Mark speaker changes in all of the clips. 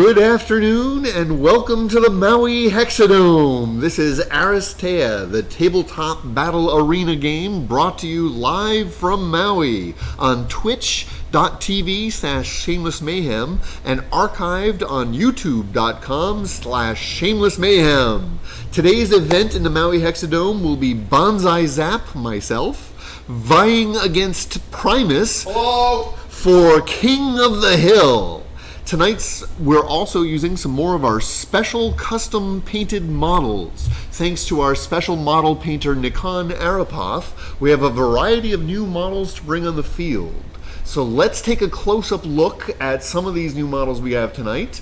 Speaker 1: Good afternoon and welcome to the Maui Hexadome. This is Aristeia, the tabletop battle arena game brought to you live from Maui on twitch.tv/shamelessmayhem and archived on youtube.com/shamelessmayhem. Today's event in the Maui Hexadome will be BanzaiZAP, myself, vying against Primus for King of the Hill. Tonight's, we're also using some more of our special custom painted models. Thanks to our special model painter Nikon Arapoth, we have a variety of new models to bring on the field. So let's take a close-up look at some of these new models we have tonight.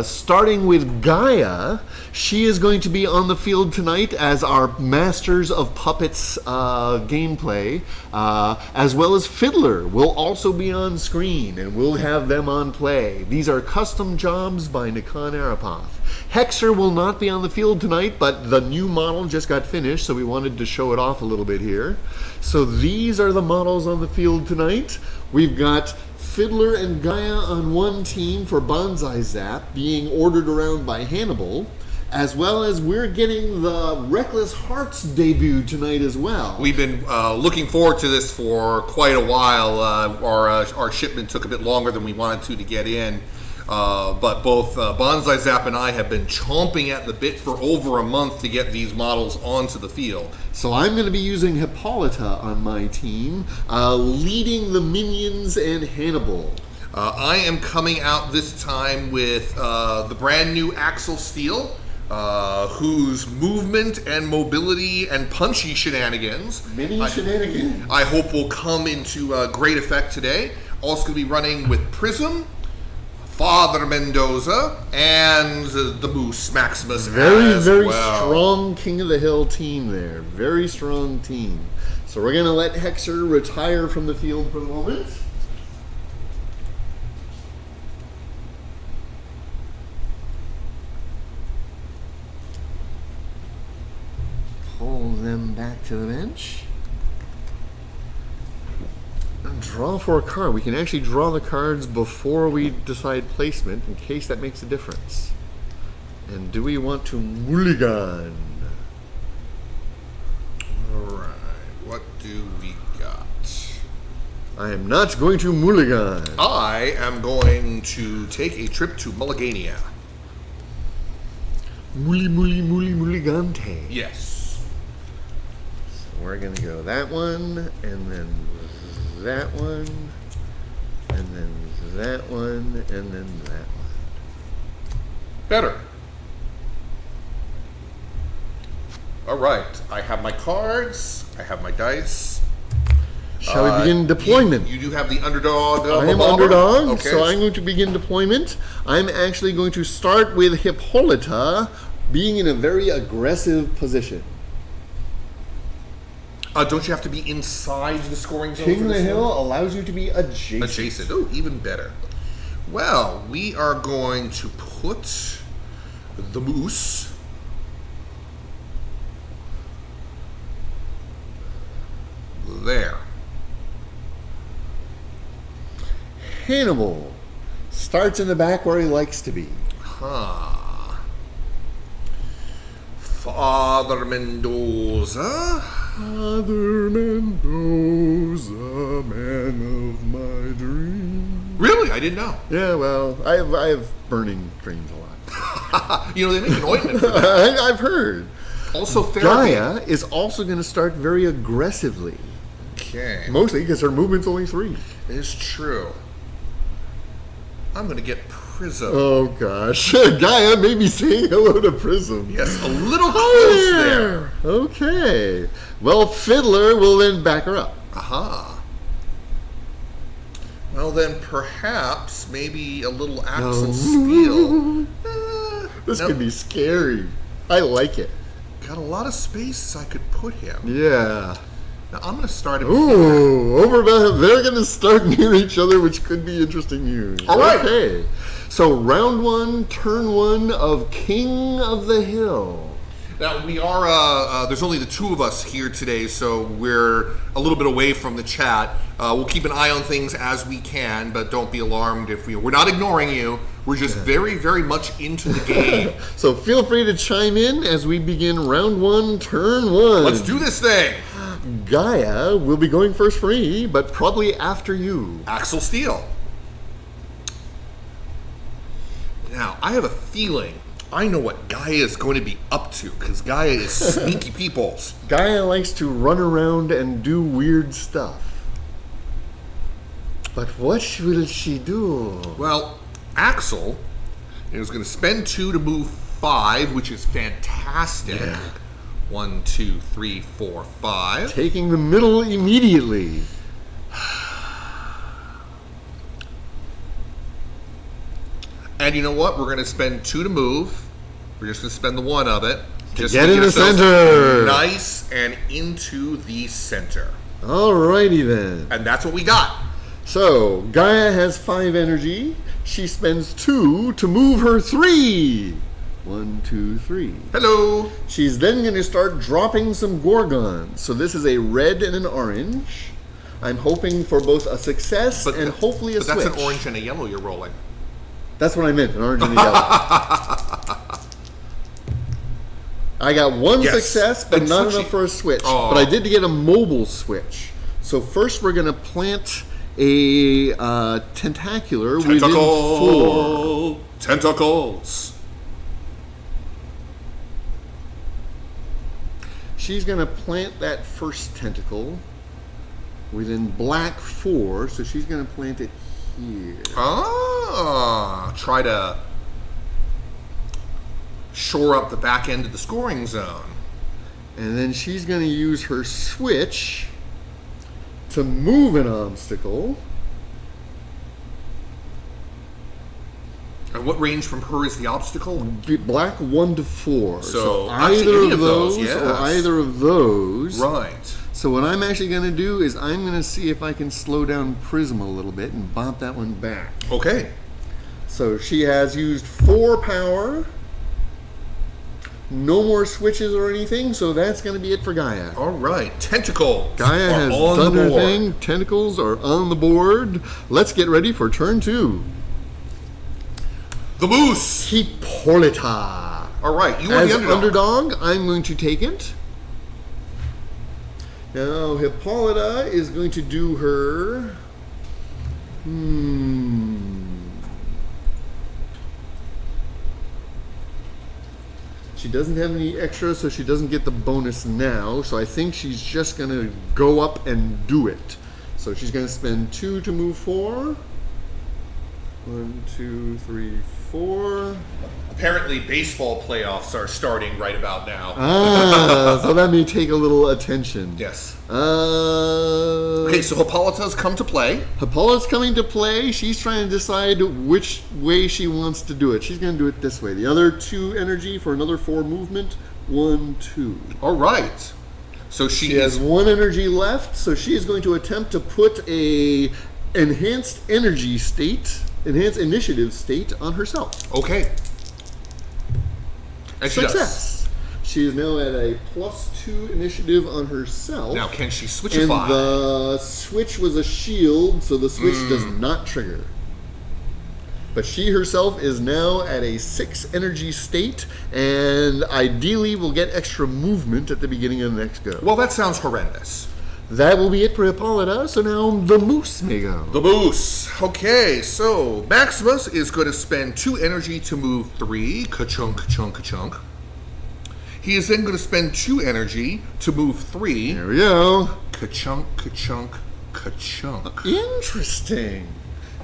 Speaker 1: Starting with Gaia, she is going to be on the field tonight as our Masters of Puppets gameplay, as well as Fiddler will also be on screen, and we'll have them on play. These are custom jobs by Nikon Arapoth. Hexer will not be on the field tonight, but the new model just got finished, so we wanted to show it off a little bit here. So these are the models on the field tonight. We've got Fiddler and Gaia on one team for BanzaiZAP being ordered around by Hanibal, as well as we're getting the Reckless Hearts debut tonight as well.
Speaker 2: We've been looking forward to this for quite a while. Our shipment took a bit longer than we wanted to get in, but both BanzaiZAP and I have been chomping at the bit for over a month to get these models onto the field.
Speaker 1: So I'm going to be using Hippolyta on my team, leading the minions and Hanibal.
Speaker 2: I am coming out this time with the brand new Axl Steele, whose movement and mobility and punchy shenanigans, I hope will come into great effect today. Also going to be running with Prysm, Padre Mendoza, and the Moose, Maximus.
Speaker 1: Very strong King of the Hill team there. Very strong team. So we're going to let Hexer retire from the field for the moment. Pull them back to the bench. Draw for a card. We can actually draw the cards before we decide placement in case that makes a difference. And do we want to mulligan?
Speaker 2: Alright, what do we got?
Speaker 1: I am not going to mulligan.
Speaker 2: I am going to take a trip to Mulligania.
Speaker 1: Mulligante.
Speaker 2: Yes.
Speaker 1: So we're going to go that one, and then that one, and then that one, and then that one.
Speaker 2: Better. All right, I have my cards, I have my dice.
Speaker 1: Shall we begin deployment?
Speaker 2: You do have the underdog.
Speaker 1: I am underdog,
Speaker 2: okay.
Speaker 1: So I'm going to begin deployment. I'm actually going to start with Hippolyta being in a very aggressive position.
Speaker 2: Don't you have to be inside the scoring zone?
Speaker 1: King of the Hill allows you to be adjacent.
Speaker 2: Adjacent. Oh, even better. Well, we are going to put the Moose there.
Speaker 1: Hanibal starts in the back where he likes to be.
Speaker 2: Padre Mendoza.
Speaker 1: Padre Mendoza, man of my dream.
Speaker 2: Really? I didn't know.
Speaker 1: Yeah, well, I have burning dreams a lot.
Speaker 2: You know, they make an ointment for that.
Speaker 1: I've heard.
Speaker 2: Also, therapy.
Speaker 1: Gaia is also going to start very aggressively.
Speaker 2: Okay.
Speaker 1: Mostly because her movement's only 3.
Speaker 2: It is true. I'm going to get Prysm.
Speaker 1: Oh, gosh. Gaia may be saying hello to Prysm.
Speaker 2: Yes, a little close there.
Speaker 1: Okay. Well, Fiddler will then back her up.
Speaker 2: Aha. Well, then perhaps maybe a little Axl Steele.
Speaker 1: This could be scary. I like it.
Speaker 2: Got a lot of space I could put him.
Speaker 1: Yeah.
Speaker 2: Now I'm going to start him
Speaker 1: Ooh, over there. They're going to start near each other, which could be interesting news.
Speaker 2: All right.
Speaker 1: Okay. So round 1, turn 1 of King of the Hill.
Speaker 2: Now, we are, there's only the two of us here today, so we're a little bit away from the chat. We'll keep an eye on things as we can, but don't be alarmed if we're not ignoring you. We're just very, very much into the game.
Speaker 1: So feel free to chime in as we begin round 1, turn 1.
Speaker 2: Let's do this thing.
Speaker 1: Gaia will be going first for me, but probably after you.
Speaker 2: Axl Steele. Now, I have a feeling I know what Gaia is going to be up to, because Gaia is sneaky peoples.
Speaker 1: Gaia likes to run around and do weird stuff. But what will she do?
Speaker 2: Well, Axl is going to spend 2 to move 5, which is fantastic.
Speaker 1: Yeah.
Speaker 2: 1, 2, 3, 4, 5.
Speaker 1: Taking the middle immediately.
Speaker 2: And you know what? We're going to spend 2 to move. We're just going to spend the 1 of it. Just
Speaker 1: get
Speaker 2: to
Speaker 1: in the
Speaker 2: ourselves
Speaker 1: center.
Speaker 2: Nice and into the center.
Speaker 1: Alrighty then.
Speaker 2: And that's what we got.
Speaker 1: So, Gaia has 5 energy. She spends 2 to move her 3. 1, 2, 3.
Speaker 2: Hello.
Speaker 1: She's then going to start dropping some Gorgons. So this is a red and an orange. I'm hoping for both a success and hopefully a switch.
Speaker 2: But that's an orange and a yellow you're rolling.
Speaker 1: That's what I meant, an orange and a yellow. I got one success, but not enough for a switch.
Speaker 2: Oh.
Speaker 1: But I did get a mobile switch. So first we're going to plant a tentacular within 4.
Speaker 2: Tentacles.
Speaker 1: She's going to plant that first tentacle within black 4, so she's going to plant it here.
Speaker 2: Try to shore up the back end of the scoring zone.
Speaker 1: And then she's going to use her switch to move an obstacle.
Speaker 2: And what range from her is the obstacle?
Speaker 1: Black 1 to 4.
Speaker 2: So
Speaker 1: either
Speaker 2: any
Speaker 1: of those
Speaker 2: yes.
Speaker 1: or either of those.
Speaker 2: Right.
Speaker 1: So what I'm actually going to do is I'm going to see if I can slow down Prysm a little bit and bump that one back.
Speaker 2: Okay.
Speaker 1: So she has used 4 power. No more switches or anything, so that's going to be it for Gaia.
Speaker 2: All right. Tentacles.
Speaker 1: Gaia has done her thing. Tentacles are on the board. Let's get ready for turn 2.
Speaker 2: The Moose.
Speaker 1: Hippolyta.
Speaker 2: All right. You are the
Speaker 1: underdog. I'm going to take it. Now, Hippolyta is going to do her... She doesn't have any extra, so she doesn't get the bonus now. So I think she's just going to go up and do it. So she's going to spend 2 to move 4. 1, 2, 3, 4.
Speaker 2: Apparently, baseball playoffs are starting right about now.
Speaker 1: So that may take a little attention.
Speaker 2: Yes. Okay, so Hippolyta's come to play.
Speaker 1: Hippolyta's coming to play. She's trying to decide which way she wants to do it. She's going to do it this way. The other 2 energy for another 4 movement. 1, 2.
Speaker 2: All right. So she
Speaker 1: has 1 energy left, so she is going to attempt to put a enhanced energy state, enhanced initiative state on herself.
Speaker 2: Okay. And
Speaker 1: success. She is now at a +2 initiative on herself.
Speaker 2: Now, can she switchify?
Speaker 1: And the switch was a shield, so the switch does not trigger. But she herself is now at a 6 energy state, and ideally will get extra movement at the beginning of the next go.
Speaker 2: Well, that sounds horrendous.
Speaker 1: That will be it for Hippolyta, so now the Moose may go.
Speaker 2: The Moose. Okay, so Maximus is going to spend 2 energy to move 3. Ka-chunk, ka-chunk, ka-chunk. He is then going to spend 2 energy to move 3.
Speaker 1: There we go.
Speaker 2: Ka-chunk, ka-chunk, ka-chunk.
Speaker 1: Interesting.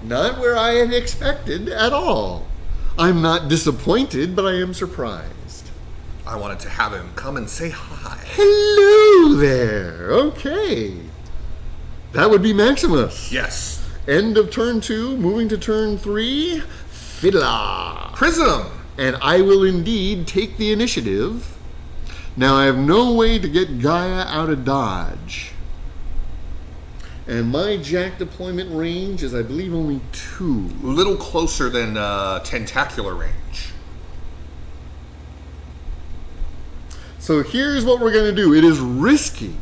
Speaker 1: Not where I had expected at all. I'm not disappointed, but I am surprised.
Speaker 2: I wanted to have him come and say hi.
Speaker 1: Hello there. Okay. That would be Maximus.
Speaker 2: Yes.
Speaker 1: End of turn 2, moving to turn 3. Fiddler.
Speaker 2: Prysm.
Speaker 1: And I will indeed take the initiative. Now I have no way to get Gaia out of dodge. And my jack deployment range is, I believe, only 2.
Speaker 2: A little closer than tentacular range.
Speaker 1: So here's what we're going to do. It is risky,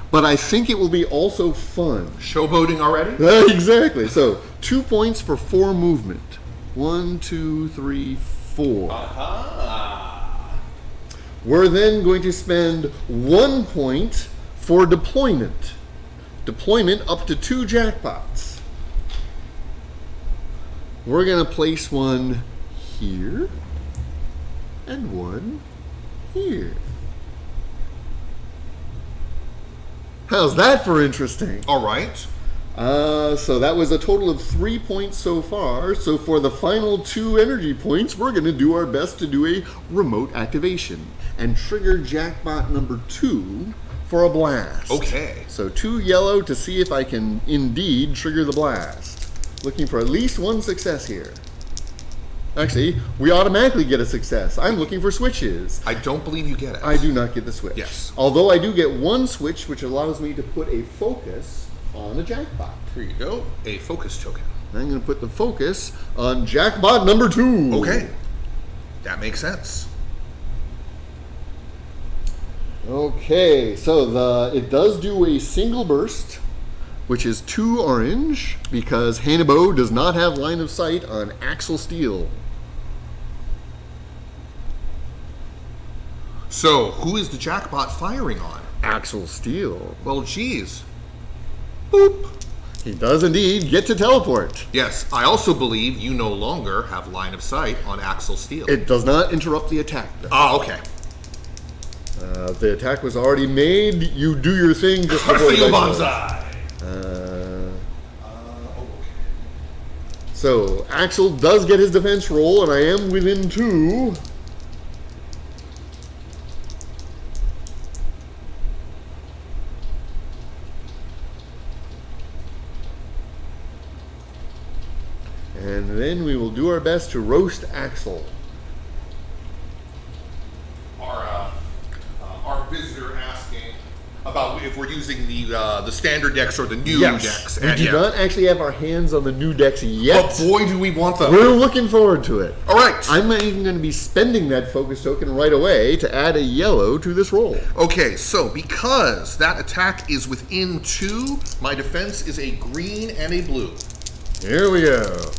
Speaker 1: but I think it will be also fun.
Speaker 2: Showboating already?
Speaker 1: Exactly. So 2 points for 4 movement. 1, 2, 3, 4.
Speaker 2: Aha!
Speaker 1: We're then going to spend 1 point for deployment. Deployment up to 2 jackpots. We're going to place one here and one here. How's that for interesting?
Speaker 2: All right.
Speaker 1: So that was a total of 3 points so far. So for the final 2 energy points, we're going to do our best to do a remote activation and trigger jackpot number 2 for a blast.
Speaker 2: Okay.
Speaker 1: So 2 yellow to see if I can indeed trigger the blast. Looking for at least 1 success here. Actually, we automatically get a success. I'm looking for switches.
Speaker 2: I don't believe you get it.
Speaker 1: I do not get the switch.
Speaker 2: Yes.
Speaker 1: Although I do get 1 switch, which allows me to put a focus on a jackpot.
Speaker 2: Here you go. A focus token.
Speaker 1: I'm going to put the focus on jackpot number 2.
Speaker 2: Okay. That makes sense.
Speaker 1: Okay, so it does do a single burst, which is 2 orange, because Hanibal does not have line of sight on Axl Steele.
Speaker 2: So, who is the jackpot firing on?
Speaker 1: Axl Steele.
Speaker 2: Well, geez. Boop.
Speaker 1: He does indeed get to teleport.
Speaker 2: Yes, I also believe you no longer have line of sight on Axl Steele.
Speaker 1: It does not interrupt the attack, though.
Speaker 2: Ah, okay.
Speaker 1: The attack was already made. You do your thing just before
Speaker 2: Aristeia
Speaker 1: the
Speaker 2: Banzai!
Speaker 1: So Axl does get his defense roll, and I am within 2. And then we will do our best to roast Axl.
Speaker 2: Our visitor asking about if we're using the standard decks or the new decks.
Speaker 1: We do not actually have our hands on the new decks yet.
Speaker 2: But boy, do we want them.
Speaker 1: We're looking forward to it.
Speaker 2: All right.
Speaker 1: I'm not even going to be spending that focus token right away to add a yellow to this roll.
Speaker 2: Okay, so because that attack is within 2, my defense is a green and a blue.
Speaker 1: Here we go.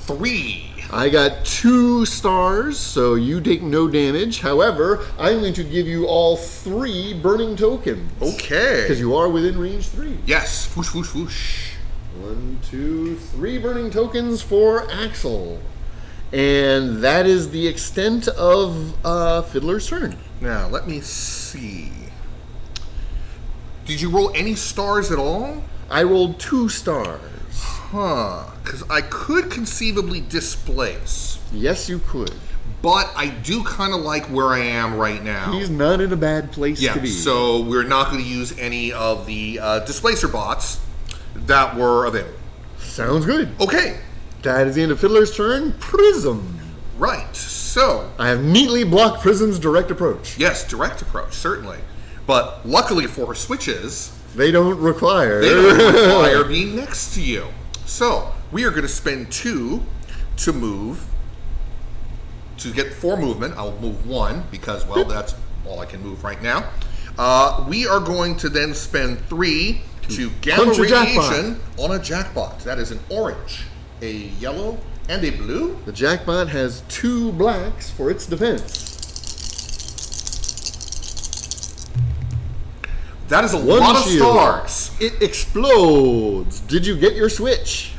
Speaker 2: 3.
Speaker 1: I got 2 stars, so you take no damage. However, I'm going to give you all 3 burning tokens.
Speaker 2: Okay.
Speaker 1: Because you are within range 3.
Speaker 2: Yes. Whoosh, whoosh, whoosh.
Speaker 1: 1, 2, 3 burning tokens for Axl. And that is the extent of Fiddler's turn.
Speaker 2: Now, let me see. Did you roll any stars at all?
Speaker 1: I rolled 2 stars.
Speaker 2: Huh. Because I could conceivably displace.
Speaker 1: Yes, you could.
Speaker 2: But I do kind of like where I am right now.
Speaker 1: He's not in a bad place to be.
Speaker 2: So we're not going to use any of the displacer bots that were available.
Speaker 1: Sounds good.
Speaker 2: Okay.
Speaker 1: That is the end of Fiddler's turn. Prism.
Speaker 2: Right. So.
Speaker 1: I have neatly blocked Prism's direct approach.
Speaker 2: Yes, direct approach, certainly. But luckily for her switches,
Speaker 1: they don't require
Speaker 2: being next to you. So we are going to spend 2 to move, to get 4 movement. I'll move 1 because, well, that's all I can move right now. We are going to then spend 3 to gamma radiation on a jackpot. That is an orange, a yellow, and a blue.
Speaker 1: The jackpot has 2 blacks for its defense.
Speaker 2: That is a lot of stars.
Speaker 1: It explodes. Did you get your switch?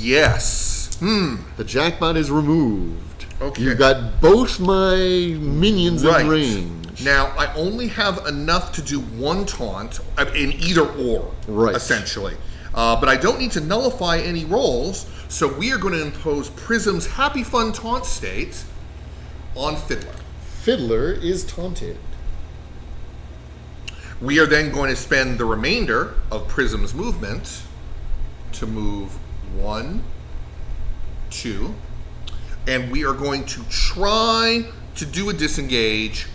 Speaker 2: Yes.
Speaker 1: The jackpot is removed.
Speaker 2: Okay.
Speaker 1: You've got both my minions in range.
Speaker 2: Now, I only have enough to do 1 taunt in either or, essentially. But I don't need to nullify any rolls, so we are going to impose Prism's Happy Fun Taunt State on Fiddler.
Speaker 1: Fiddler is taunted.
Speaker 2: We are then going to spend the remainder of Prism's movement to move 1, 2, and we are going to try to do a disengage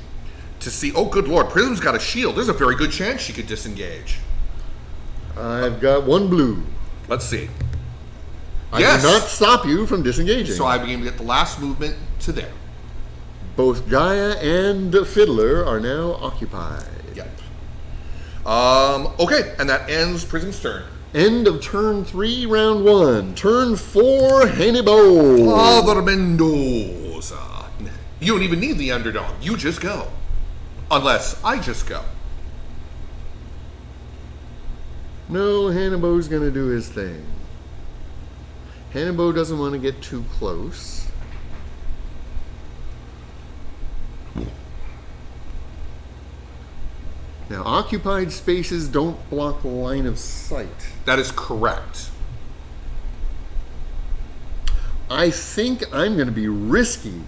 Speaker 2: to see, oh good lord, Prism's got a shield. There's a very good chance she could disengage.
Speaker 1: I've got 1 blue.
Speaker 2: Let's see.
Speaker 1: I do not stop you from disengaging.
Speaker 2: So I begin to get the last movement to there.
Speaker 1: Both Gaia and Fiddler are now occupied.
Speaker 2: Yep. Okay, and that ends Prism's turn.
Speaker 1: End of turn 3, round 1. Turn 4, Hanibal.
Speaker 2: Padre Mendoza. You don't even need the underdog. You just go. Unless I just go.
Speaker 1: No, Hanibal's going to do his thing. Hanibal doesn't want to get too close. Now, occupied spaces don't block line of sight.
Speaker 2: That is correct.
Speaker 1: I think I'm going to be risky.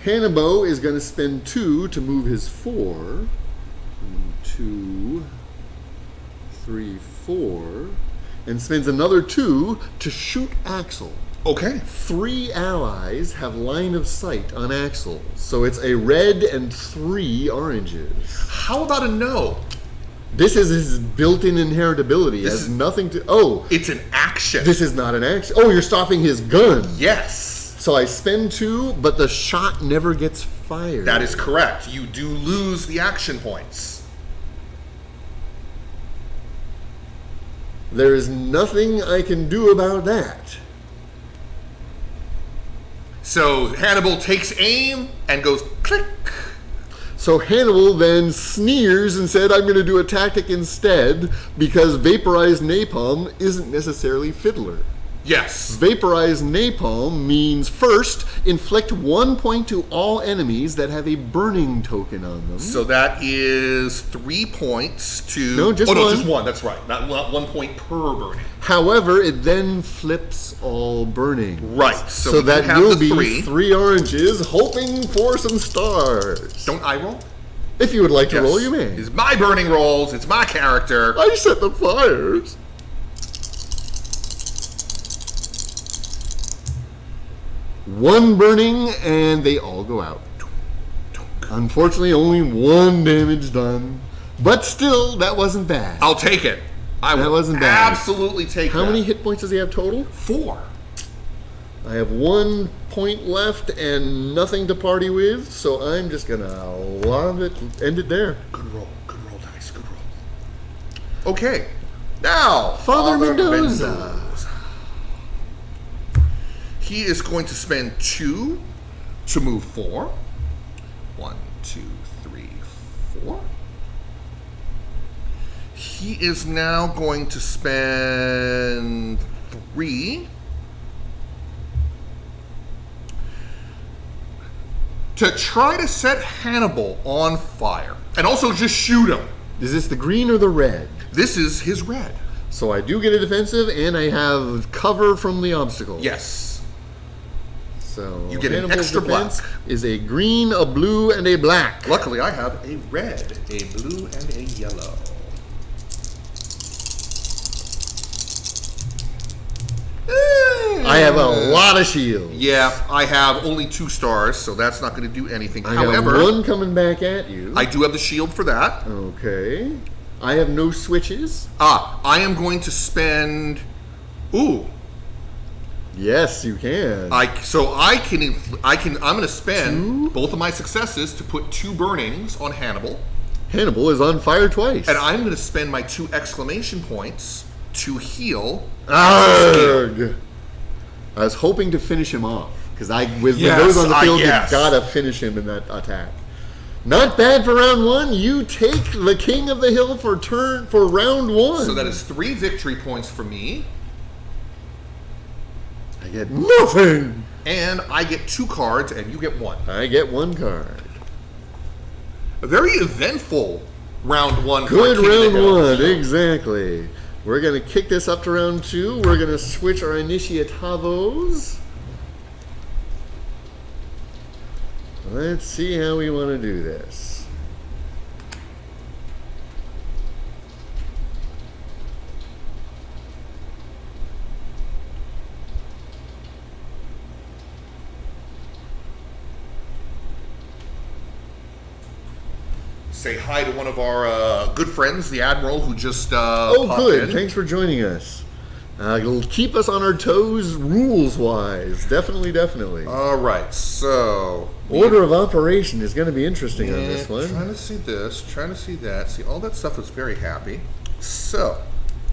Speaker 1: Hanibal is going to spend 2 to move his 4. 2, 3, 4. And spends another 2 to shoot Axl.
Speaker 2: Okay.
Speaker 1: 3 allies have line of sight on Axl. So it's a red and 3 oranges.
Speaker 2: How about a no?
Speaker 1: This is his built-in inheritability. It has nothing to... Oh.
Speaker 2: It's an action.
Speaker 1: This is not an action. Oh, you're stopping his gun.
Speaker 2: Yes.
Speaker 1: So I spend 2, but the shot never gets fired.
Speaker 2: That is correct. You do lose the action points.
Speaker 1: There is nothing I can do about that.
Speaker 2: So Hanibal takes aim and goes click.
Speaker 1: So Hanibal then sneers and said, I'm going to do a tactic instead because vaporized napalm isn't necessarily Fiddler.
Speaker 2: Yes.
Speaker 1: Vaporized napalm means first, inflict 1 point to all enemies that have a burning token on them.
Speaker 2: So that is 3 points to...
Speaker 1: No, just one.
Speaker 2: No, just one. That's right. Not 1 point per burning.
Speaker 1: However, it then flips all burning.
Speaker 2: Right.
Speaker 1: So that will be 3 oranges, hoping for some stars.
Speaker 2: Don't I roll?
Speaker 1: If you would like to roll, you may.
Speaker 2: It's my burning rolls. It's my character.
Speaker 1: I set the fires. One burning, and they all go out. Unfortunately, only 1 damage done. But still, that wasn't bad.
Speaker 2: I'll take it.
Speaker 1: That wasn't bad.
Speaker 2: Absolutely take
Speaker 1: How many hit points does he have total?
Speaker 2: 4.
Speaker 1: I have 1 point left and nothing to party with, so I'm just going to lob it, end it there.
Speaker 2: Good roll, dice, good roll. Okay, now
Speaker 1: Father Mendoza.
Speaker 2: He is going to spend 2 to move 4. 1, 2, 3, 4. He is now going to spend 3 to try to set Hanibal on fire. And also just shoot him.
Speaker 1: Is this the green or the red?
Speaker 2: This is his red.
Speaker 1: So I do get a defensive, and I have cover from the obstacle.
Speaker 2: Yes.
Speaker 1: So
Speaker 2: you get an
Speaker 1: Hannibal's
Speaker 2: extra
Speaker 1: defense
Speaker 2: black.
Speaker 1: Is a green, a blue, and a black.
Speaker 2: Luckily, I have a red, a blue, and a yellow.
Speaker 1: I have a lot of shields.
Speaker 2: Yeah, I have only 2 stars, so that's not going to do anything.
Speaker 1: I
Speaker 2: However,
Speaker 1: have 1 coming back at you.
Speaker 2: I do have the shield for that.
Speaker 1: Okay. I have no switches.
Speaker 2: I am going to spend... Ooh.
Speaker 1: Yes, you can.
Speaker 2: I'm going to spend both of my successes to put 2 burnings on Hanibal.
Speaker 1: Hanibal is on fire twice.
Speaker 2: And I'm going to spend my 2 exclamation points to heal.
Speaker 1: Arrgh. I was hoping to finish him off because with those on the field, you gotta finish him in that attack. Not bad for round 1. You take the King of the Hill for round 1.
Speaker 2: So that is 3 victory points for me.
Speaker 1: I get nothing.
Speaker 2: And I get 2 cards, and you get 1.
Speaker 1: I get 1 card.
Speaker 2: A very eventful round 1.
Speaker 1: Good round 1, exactly. We're going to kick this up to round 2. We're going to switch our initiatavos. Let's see how we want to do this.
Speaker 2: Say hi to one of our good friends, the Admiral, who just
Speaker 1: Oh,
Speaker 2: popped
Speaker 1: good.
Speaker 2: in.
Speaker 1: Thanks for joining us. It'll keep us on our toes rules-wise. Definitely.
Speaker 2: All right, so...
Speaker 1: Order of operation is going to be interesting on this one.
Speaker 2: Trying to see this, trying to see that. See, all that stuff is very happy. So,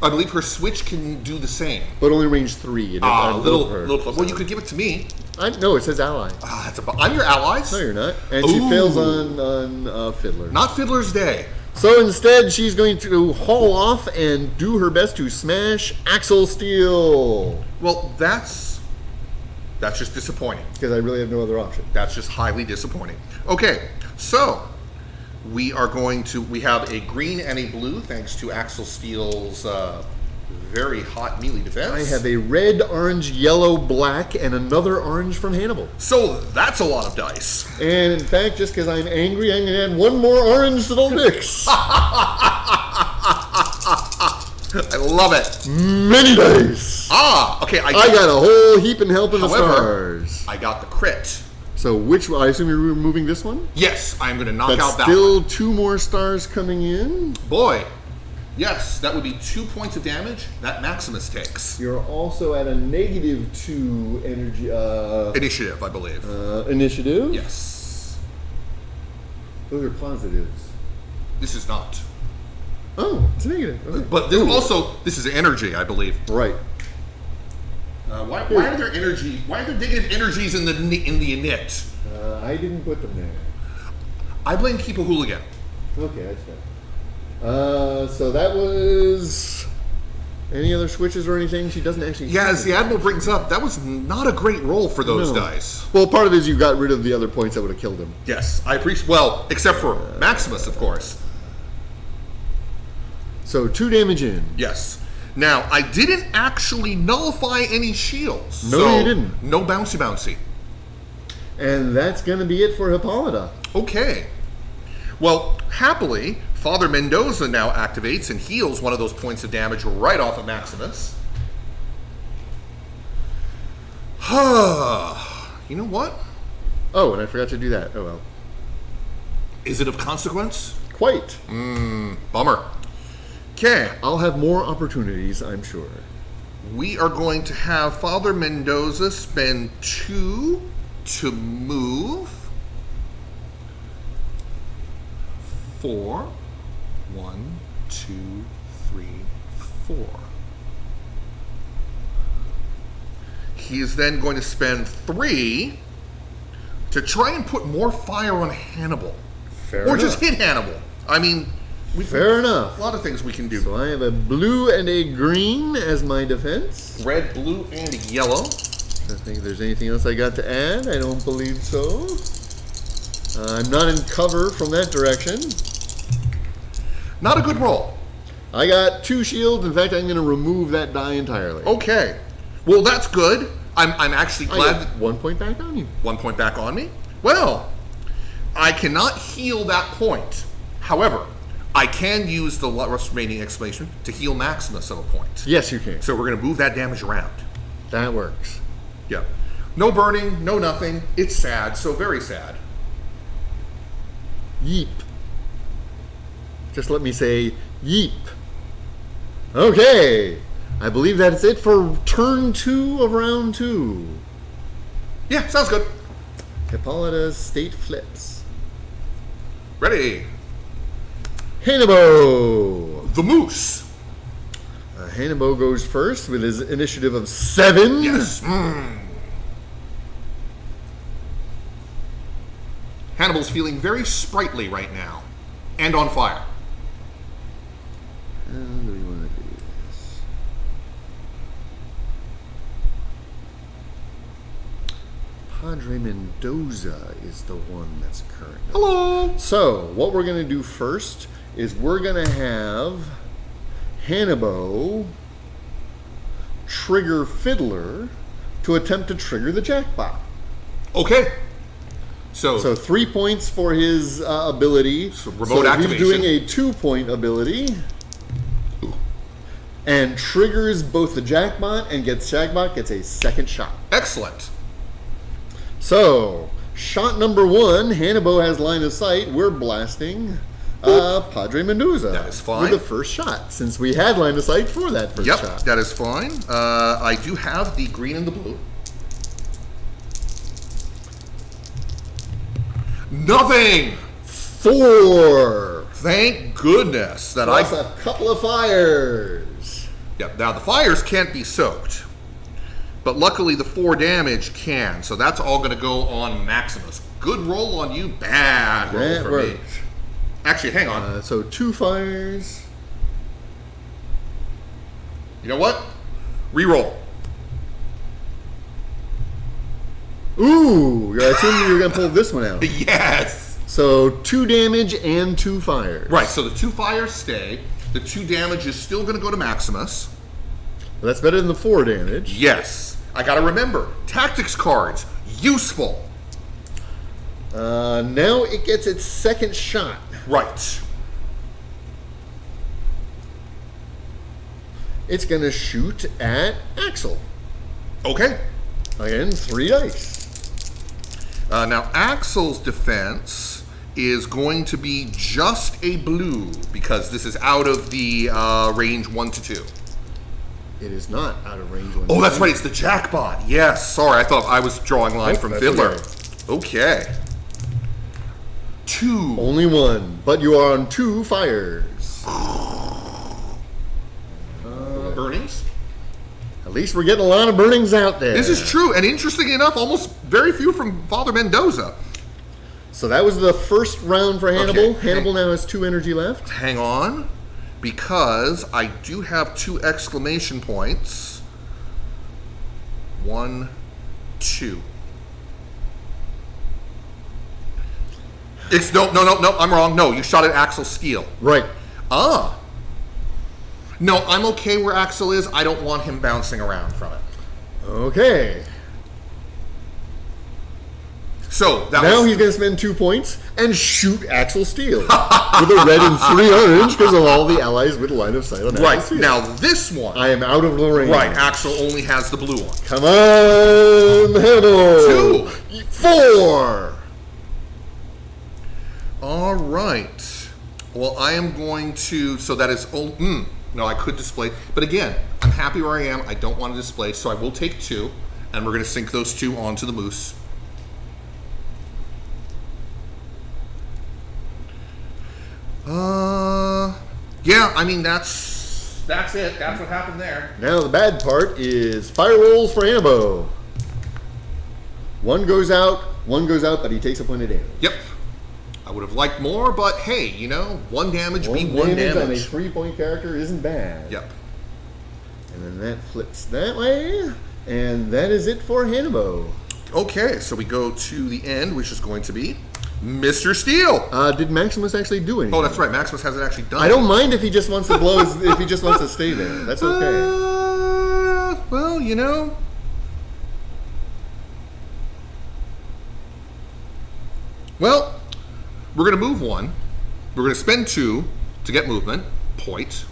Speaker 2: I believe her switch can do the same.
Speaker 1: But only range 3.
Speaker 2: Little close. Well, you could give it to me.
Speaker 1: No, it says ally.
Speaker 2: I'm your allies.
Speaker 1: No, you're not. And she fails on Fiddler.
Speaker 2: Not Fiddler's Day.
Speaker 1: So instead, she's going to haul off and do her best to smash Axl Steele.
Speaker 2: Well, that's just disappointing.
Speaker 1: Because I really have no other option.
Speaker 2: That's just highly disappointing. Okay, so we have a green and a blue thanks to Axl Steele's very hot melee defense.
Speaker 1: I have a red, orange, yellow, black, and another orange from Hanibal.
Speaker 2: So that's a lot of dice.
Speaker 1: And in fact, just because I'm angry, I'm going to add one more orange to the mix.
Speaker 2: I love it.
Speaker 1: Many dice.
Speaker 2: Okay.
Speaker 1: I got a whole heap and help in the stars.
Speaker 2: I got the crit.
Speaker 1: So I assume you're removing this one?
Speaker 2: Yes, I'm going to knock
Speaker 1: That's
Speaker 2: out that
Speaker 1: still
Speaker 2: one.
Speaker 1: 2 more stars coming in.
Speaker 2: Boy. Yes, that would be 2 points of damage that Maximus takes.
Speaker 1: You're also at a -2 energy...
Speaker 2: Initiative, I believe.
Speaker 1: Initiative?
Speaker 2: Yes.
Speaker 1: Those are positives.
Speaker 2: This is not.
Speaker 1: Oh, it's negative. Okay.
Speaker 2: But this is energy, I believe.
Speaker 1: Right.
Speaker 2: Why are there negative energies in the init?
Speaker 1: I didn't put them there.
Speaker 2: I blame Keep a Hooligan.
Speaker 1: Okay, that's fair. So that was... Any other switches or anything? She doesn't actually...
Speaker 2: Yeah, as the Admiral brings up, that was not a great roll for those dice.
Speaker 1: Well, part of it is you got rid of the other points that would have killed him.
Speaker 2: Yes, I appreciate... Well, except for Maximus, of course.
Speaker 1: So 2 damage in.
Speaker 2: Yes. Now, I didn't actually nullify any shields.
Speaker 1: No, you didn't.
Speaker 2: No bouncy.
Speaker 1: And that's going to be it for Hippolyta.
Speaker 2: Okay. Well, happily, Father Mendoza now activates and heals one of those points of damage right off of Maximus. You know what?
Speaker 1: Oh, and I forgot to do that. Oh, well.
Speaker 2: Is it of consequence?
Speaker 1: Quite.
Speaker 2: Bummer. Okay.
Speaker 1: I'll have more opportunities, I'm sure.
Speaker 2: We are going to have Father Mendoza spend 2 to move. 4. 1, 2, 3, 4. He is then going to spend 3 to try and put more fire on Hanibal.
Speaker 1: Fair
Speaker 2: or
Speaker 1: enough.
Speaker 2: just hit Hanibal. I mean,
Speaker 1: fair enough.
Speaker 2: A lot of things we can do.
Speaker 1: So I have a blue and a green as my defense.
Speaker 2: Red, blue, and yellow.
Speaker 1: I think if there's anything else I got to add. I don't believe so. I'm not in cover from that direction.
Speaker 2: Not a good roll.
Speaker 1: I got 2 shields. In fact, I'm going to remove that die entirely.
Speaker 2: Okay. Well, that's good. I'm actually glad.
Speaker 1: I got 1 point back on you.
Speaker 2: 1 point back on me? Well, I cannot heal that point. However, I can use the remaining exclamation to heal Maximus at a point.
Speaker 1: Yes, you can.
Speaker 2: So we're going to move that damage around.
Speaker 1: That works.
Speaker 2: Yeah. No burning, no nothing. It's sad, so very sad.
Speaker 1: Yeep. Just let me say yeep. Okay. I believe that's it for turn 2 of round 2.
Speaker 2: Yeah, sounds good.
Speaker 1: Hippolyta's state flips.
Speaker 2: Ready.
Speaker 1: Hanibal.
Speaker 2: The Moose.
Speaker 1: Hanibal goes first with his initiative of 7.
Speaker 2: Yes. Hannibal's feeling very sprightly right now. And on fire.
Speaker 1: How do we want to do this? Padre Mendoza is the one that's current.
Speaker 2: Hello.
Speaker 1: So, what we're going to do first is we're going to have Hanibal trigger Fiddler to attempt to trigger the jackpot.
Speaker 2: Okay. So
Speaker 1: 3 points for his ability.
Speaker 2: So remote activation.
Speaker 1: He's doing a 2-point ability. And triggers both the jackpot and Jackbot gets a second shot.
Speaker 2: Excellent.
Speaker 1: So, shot number 1, Hanibal has line of sight. We're blasting Padre Mendoza.
Speaker 2: That is fine.
Speaker 1: With the first shot, since we had line of sight for that first shot.
Speaker 2: Yep, that is fine. I do have the green and the blue. Nothing!
Speaker 1: 4.
Speaker 2: Thank goodness that
Speaker 1: Plus a couple of fires.
Speaker 2: Yep. Now the fires can't be soaked, but luckily the 4 damage can. So that's all going to go on Maximus. Good roll on you. Bad roll for me. Actually, hang on.
Speaker 1: So 2 fires.
Speaker 2: You know what? Reroll.
Speaker 1: Ooh, I assume you're going to pull this one out.
Speaker 2: Yes.
Speaker 1: So 2 damage and 2 fires.
Speaker 2: Right, so the 2 fires stay. The 2 damage is still going to go to Maximus.
Speaker 1: Well, that's better than the 4 damage.
Speaker 2: Yes. I got to remember, tactics cards, useful.
Speaker 1: Now it gets its second shot.
Speaker 2: Right.
Speaker 1: It's going to shoot at Axl.
Speaker 2: Okay.
Speaker 1: Again, 3 dice.
Speaker 2: Now, Axl's defense is going to be just a blue because this is out of the range 1 to 2.
Speaker 1: It is not out of range 1 to 2.
Speaker 2: Oh, that's right. It's the jackpot. Yes. Sorry, I thought I was drawing line from Fiddler.
Speaker 1: Okay.
Speaker 2: 2.
Speaker 1: Only 1, but you are on 2 fires.
Speaker 2: Burnings?
Speaker 1: At least we're getting a lot of burnings out there.
Speaker 2: This is true, and interestingly enough, almost very few from Padre Mendoza.
Speaker 1: So that was the first round for Hanibal.
Speaker 2: Okay.
Speaker 1: Hanibal now has 2 energy left.
Speaker 2: Hang on, because I do have 2 exclamation points. 1, 2. It's no, I'm wrong. No, you shot at Axl Steele.
Speaker 1: Right.
Speaker 2: Ah. No, I'm okay where Axl is. I don't want him bouncing around from it.
Speaker 1: Okay.
Speaker 2: So
Speaker 1: now he's going to spend 2 points and shoot Axl Steele with a red and 3 orange because of all the allies with line of sight on Axl
Speaker 2: right
Speaker 1: Steele.
Speaker 2: now, this one.
Speaker 1: I am out of the range.
Speaker 2: Right, Axl only has the blue one.
Speaker 1: Come on, Hannibal.
Speaker 2: 2.
Speaker 1: 4.
Speaker 2: All right. Well, I am going to. So that is. No, I could display, but again, I'm happy where I am. I don't want to display, so I will take 2, and we're going to sink those 2 onto the moose. Yeah, I mean that's it. That's what happened there.
Speaker 1: Now the bad part is fire rolls for Hannibal. 1 goes out, but he takes a point of damage.
Speaker 2: Yep. I would have liked more, but hey, you know, 1 damage be 1
Speaker 1: on a
Speaker 2: damage.
Speaker 1: 3-point character isn't bad.
Speaker 2: Yep.
Speaker 1: And then that flips that way, and that is it for Hannibal.
Speaker 2: Okay, so we go to the end, which is going to be Mr. Steele.
Speaker 1: Did Maximus actually do anything?
Speaker 2: Oh, that's right. Maximus hasn't actually done.
Speaker 1: I don't mind if he just wants to blow if he just wants to stay there. That's okay.
Speaker 2: Well, you know. Well, we're going to move 1. We're going to spend 2 to get movement. Point.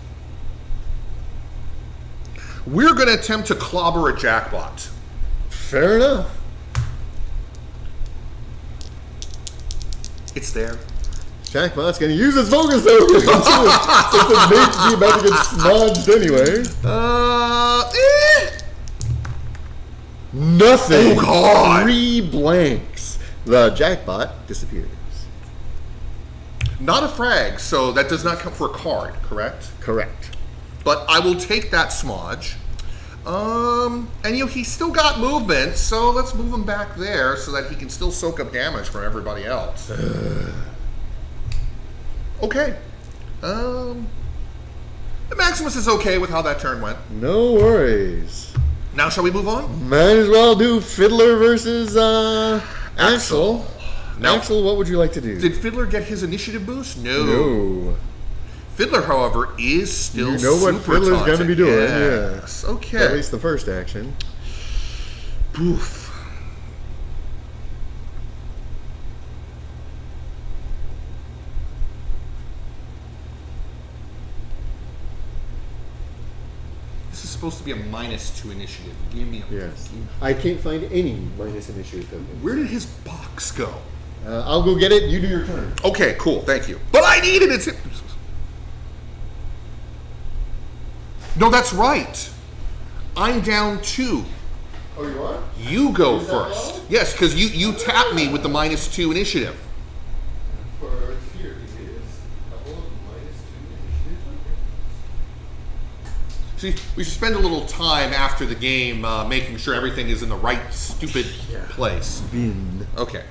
Speaker 2: We're going to attempt to clobber a jackpot.
Speaker 1: Fair enough.
Speaker 2: It's there.
Speaker 1: Jackpot's going to use his focus token since it's made to be about to get smudged anyway. Nothing.
Speaker 2: Oh, God.
Speaker 1: 3 blanks. The jackpot disappears.
Speaker 2: Not a frag, so that does not come for a card, correct?
Speaker 1: Correct.
Speaker 2: But I will take that smudge. And you know, he's still got movement, so let's move him back there so that he can still soak up damage from everybody else. Okay. Maximus is okay with how that turn went.
Speaker 1: No worries.
Speaker 2: Now shall we move on?
Speaker 1: Might as well do Fiddler versus Axl.
Speaker 2: Now,
Speaker 1: Axl, what would you like to do?
Speaker 2: did Fiddler get his initiative boost?
Speaker 1: No.
Speaker 2: Fiddler, however, is still
Speaker 1: You know what
Speaker 2: super
Speaker 1: Fiddler's going to
Speaker 2: taunting.
Speaker 1: be doing,
Speaker 2: Yes.
Speaker 1: yeah.
Speaker 2: Okay.
Speaker 1: At least the first action.
Speaker 2: Poof. This is supposed to be a -2 initiative. Give me a
Speaker 1: Yes. I can't find any minus initiative tokens.
Speaker 2: Where did his box go?
Speaker 1: I'll go get it. You do your turn.
Speaker 2: Okay, cool. Thank you. But I needed it. No, that's right. I'm down 2.
Speaker 1: Oh, you are?
Speaker 2: You go
Speaker 1: Is that
Speaker 2: first.
Speaker 1: all?
Speaker 2: Yes, because you tap me with the -2 initiative.
Speaker 1: For here it is. A couple of -2 initiative
Speaker 2: See, we should spend a little time after the game making sure everything is in the right stupid place.
Speaker 1: Bin.
Speaker 2: Okay.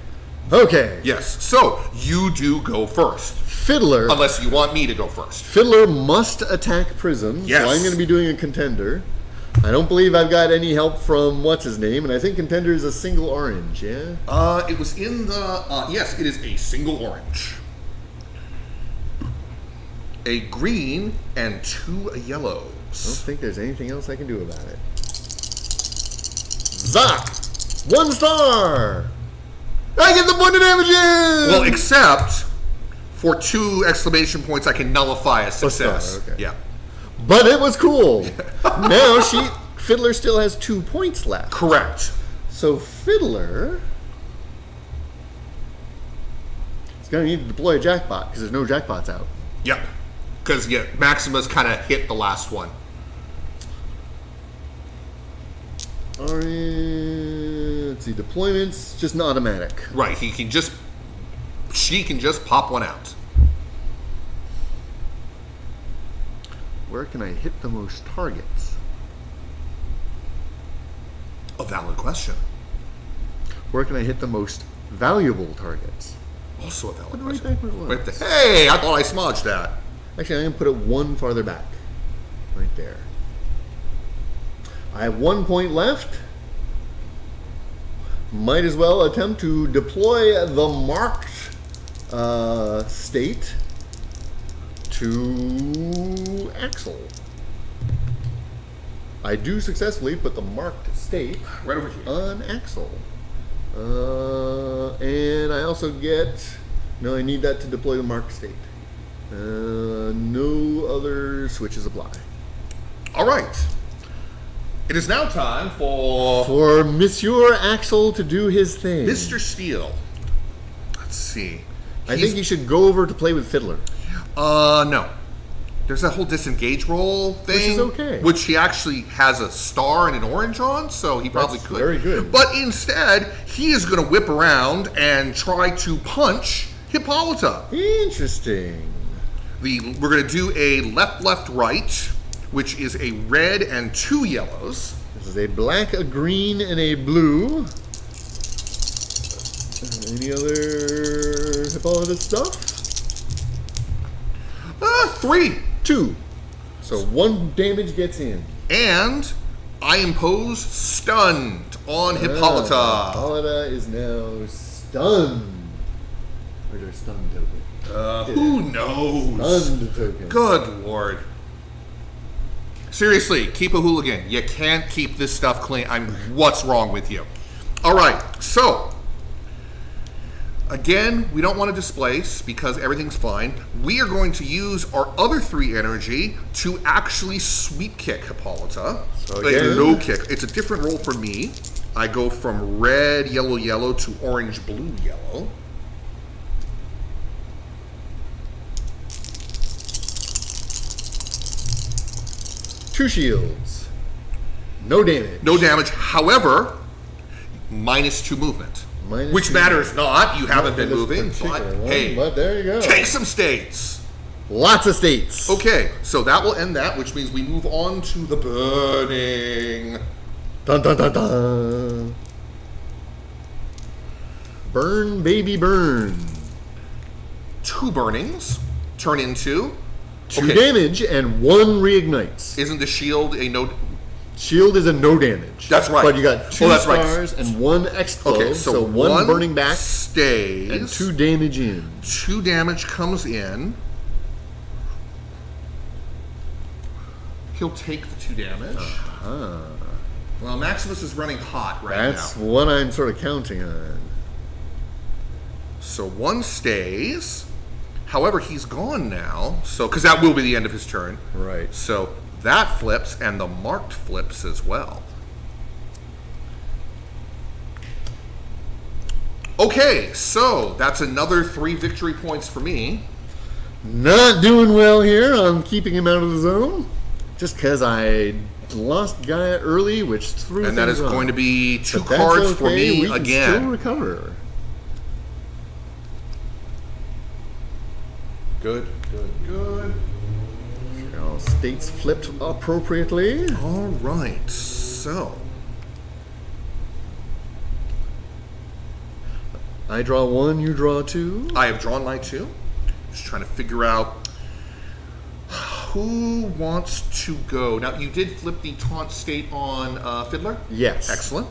Speaker 1: Okay.
Speaker 2: Yes. So you do go first,
Speaker 1: Fiddler.
Speaker 2: unless you want me to go first.
Speaker 1: Fiddler must attack Prysm.
Speaker 2: Yes.
Speaker 1: So I'm going to be doing a contender. I don't believe I've got any help from what's his name, and I think contender is a single orange. Yeah.
Speaker 2: It was in the yes. It is a single orange, a green, and 2 yellows.
Speaker 1: I don't think there's anything else I can do about it. Zap! 1 star! I get the point of damage in!
Speaker 2: Well, except for 2 exclamation points, I can nullify a success.
Speaker 1: star, okay.
Speaker 2: Yeah.
Speaker 1: But it was cool. Now Fiddler still has 2 points left.
Speaker 2: Correct.
Speaker 1: So Fiddler is going to need to deploy a jackpot because there's no jackpots out.
Speaker 2: Yep. Because Maximus kind of hit the last one.
Speaker 1: All right, let's see, deployments, just an automatic.
Speaker 2: Right. She can just pop one out.
Speaker 1: Where can I hit the most targets?
Speaker 2: A valid question.
Speaker 1: Where can I hit the most valuable targets?
Speaker 2: Also a valid
Speaker 1: Put it right
Speaker 2: question.
Speaker 1: back where it was.
Speaker 2: Right there. Hey, I thought I smudged that.
Speaker 1: Actually, I'm going to put it 1 farther back. Right there. I have 1 point left. Might as well attempt to deploy the marked state to Axl. I do successfully put the marked state
Speaker 2: Right over here.
Speaker 1: on Axl. And I also get... No, I need that to deploy the marked state. No other switches apply.
Speaker 2: All right. It is now time
Speaker 1: For Monsieur Axl to do his thing.
Speaker 2: Mr. Steele. Let's see.
Speaker 1: I think he should go over to play with Fiddler.
Speaker 2: No. There's that whole disengage roll thing.
Speaker 1: Which is okay.
Speaker 2: Which he actually has a star and an orange on, so he probably
Speaker 1: That's
Speaker 2: could.
Speaker 1: very good.
Speaker 2: But instead, he is going to whip around and try to punch Hippolyta.
Speaker 1: Interesting.
Speaker 2: We're going to do a left, right, which is a red and 2 yellows.
Speaker 1: This is a black, a green, and a blue. Any other Hippolyta stuff?
Speaker 2: 3.
Speaker 1: 2. So 1 damage gets in.
Speaker 2: And I impose stunned on Hippolyta.
Speaker 1: Hippolyta is now stunned. Where's our stun token?
Speaker 2: Who knows?
Speaker 1: Stunned token.
Speaker 2: Good lord. Seriously, keep a hooligan. You can't keep this stuff clean. What's wrong with you? All right, so again, we don't want to displace because everything's fine. We are going to use our other 3 energy to actually sweep kick Hippolyta.
Speaker 1: So
Speaker 2: Like,
Speaker 1: again-
Speaker 2: no kick. It's a different roll for me. I go from red, yellow, yellow to orange, blue, yellow.
Speaker 1: Two shields. No damage.
Speaker 2: No damage. However, -2 movement.
Speaker 1: Minus
Speaker 2: Which
Speaker 1: 2
Speaker 2: matters not. You haven't
Speaker 1: for
Speaker 2: been
Speaker 1: this
Speaker 2: moving.
Speaker 1: particular
Speaker 2: But
Speaker 1: one,
Speaker 2: hey,
Speaker 1: but there you go.
Speaker 2: take some states.
Speaker 1: Lots of states.
Speaker 2: Okay, so that will end that, which means we move on to the burning.
Speaker 1: Dun dun dun dun. Burn, baby, burn.
Speaker 2: 2 burnings turn into
Speaker 1: 2 damage and 1 reignites.
Speaker 2: Isn't the shield a no?
Speaker 1: Shield is a no damage.
Speaker 2: That's right.
Speaker 1: But you got 2
Speaker 2: that's right.
Speaker 1: stars and 1 explode.
Speaker 2: Okay,
Speaker 1: so
Speaker 2: so
Speaker 1: 1 burning back
Speaker 2: stays
Speaker 1: and 2 damage in.
Speaker 2: 2 damage comes in. He'll take the 2 damage. Well, Maximus is running hot right
Speaker 1: That's
Speaker 2: now.
Speaker 1: what I'm sort of counting on.
Speaker 2: So 1 stays. However, he's gone now. So, because that will be the end of his turn.
Speaker 1: Right.
Speaker 2: So that flips, and the marked flips as well. Okay, so that's another 3 victory points for me.
Speaker 1: Not doing well here on keeping him out of the zone. Just because I lost Gaia early, which threw
Speaker 2: And that
Speaker 1: things
Speaker 2: is
Speaker 1: off.
Speaker 2: going to be 2
Speaker 1: But that's
Speaker 2: cards for
Speaker 1: okay.
Speaker 2: me
Speaker 1: We can still
Speaker 2: again.
Speaker 1: recover.
Speaker 2: Good, good, good.
Speaker 1: So States flipped appropriately.
Speaker 2: All right, so
Speaker 1: I draw 1, you draw 2.
Speaker 2: I have drawn my 2. Just trying to figure out who wants to go. Now, you did flip the taunt state on Fiddler?
Speaker 1: Yes.
Speaker 2: Excellent.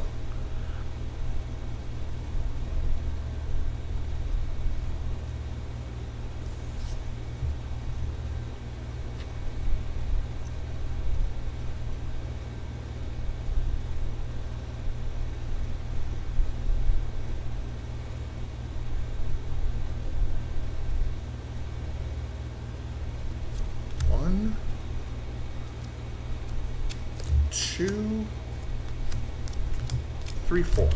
Speaker 2: One, 2, 3, 4.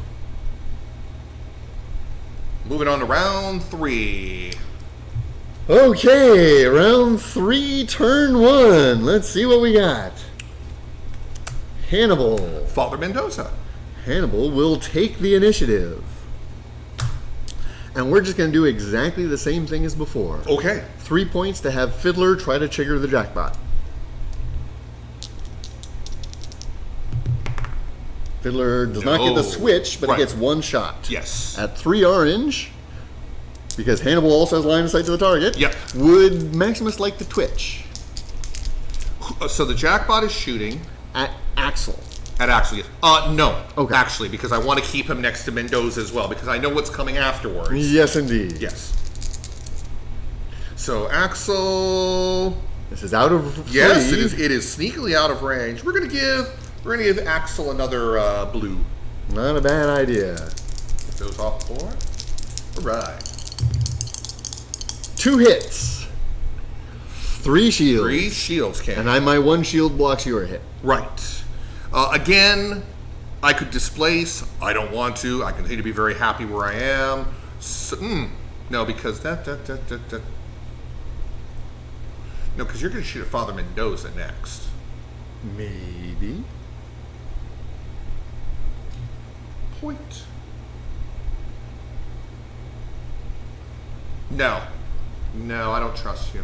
Speaker 2: Moving on to round 3.
Speaker 1: Okay, round 3, turn 1. Let's see what we got. Hanibal.
Speaker 2: Father Mendoza.
Speaker 1: Hanibal will take the initiative. And we're just going to do exactly the same thing as before.
Speaker 2: Okay.
Speaker 1: 3 points to have Fiddler try to trigger the jackpot. Fiddler does not get the switch, but
Speaker 2: Right.
Speaker 1: he gets 1 shot.
Speaker 2: Yes.
Speaker 1: At 3 orange, because Hanibal also has line of sight to the target,
Speaker 2: Yep.
Speaker 1: would Maximus like to twitch?
Speaker 2: So the jackpot is shooting
Speaker 1: At Axl.
Speaker 2: at Axl. Yes. No.
Speaker 1: Okay.
Speaker 2: Actually, because I want to keep him next to Mendoza as well, because I know what's coming afterwards.
Speaker 1: Yes, indeed.
Speaker 2: Yes. So Axl.
Speaker 1: This is out of 3.
Speaker 2: Yes, it is sneakily out of range. We're gonna give Axl another blue.
Speaker 1: Not a bad idea.
Speaker 2: Get those off the board. All right.
Speaker 1: 2 hits. 3 shields.
Speaker 2: 3 shields, Cam.
Speaker 1: And my 1 shield blocks your hit.
Speaker 2: Right. Again, I could displace. I don't want to. I continue to be very happy where I am. So, no, because that. No, because you're going to shoot at Father Mendoza next.
Speaker 1: Maybe.
Speaker 2: Point. No. No, I don't trust you.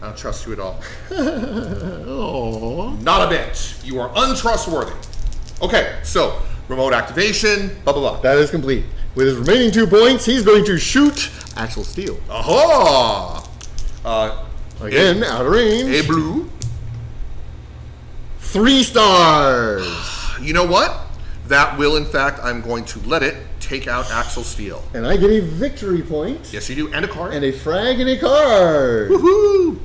Speaker 2: I don't trust you at all.
Speaker 1: Oh.
Speaker 2: Not a bit. You are untrustworthy. Okay, so remote activation, blah, blah, blah.
Speaker 1: That is complete. With his remaining 2 points, he's going to shoot Axl Steele.
Speaker 2: Aha!
Speaker 1: Again, out of range.
Speaker 2: A blue.
Speaker 1: 3 stars.
Speaker 2: You know what? That will, in fact, I'm going to let it take out Axl Steele.
Speaker 1: And I get a victory point.
Speaker 2: Yes, you do. And a card.
Speaker 1: And a frag and a card.
Speaker 2: Woohoo!